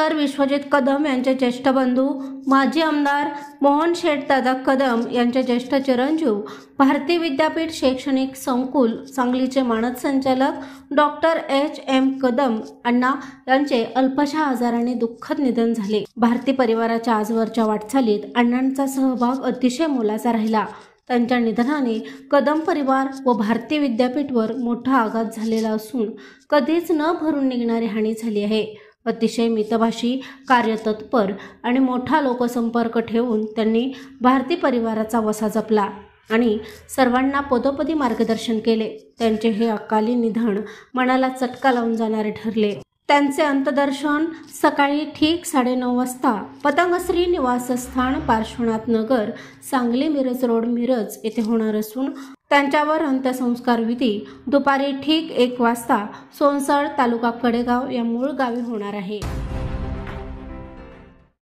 Doctor Vishwajit Kadam यांचे ज्येष्ठ बंधू माजी आमदार मोहन शेठदादा कदम यांचे ज्येष्ठ चिरंजीव भारती विद्यापीठ शैक्षणिक संकुल सांगलीचे मानद संचालक डॉक्टर एच.एम. कदम अण्णा यांचे अल्पशा आजाराने दुःखद निधन झाले। भारती परिवाराच्या आजवरच्या वाटचालीत अण्णांचा सहभाग अतिशय मोलाचा राहिला। त्यांच्या निधनाने कदम परिवार व भारती विद्यापीठवर मोठा आघात झालेला असून कधीच न भरून निघणारी हानी झाली आहे। अतिशय मितभाषी, कार्यतत्पर आणि मोठा लोकसंपर्क ठेवून त्यांनी भारती परिवाराचा वसा जपला आणि सर्वांना पदोपदी मार्गदर्शन केले। त्यांचे हे अकाली निधन मनाला चटका लावून जाणारे ठरले। त्यांचे अंत्यदर्शन सकाळी ठीक 9:30 वाजता पतंगश्री निवासस्थान पार्श्वनाथ नगर, सांगली मिरज रोड मिरज येथे होणार असून त्यांच्यावर अंत्यसंस्कार विधी दुपारी ठीक 1 वाजता सोनसळ तालुका कडेगाव या मूळ गावी होणार आहे।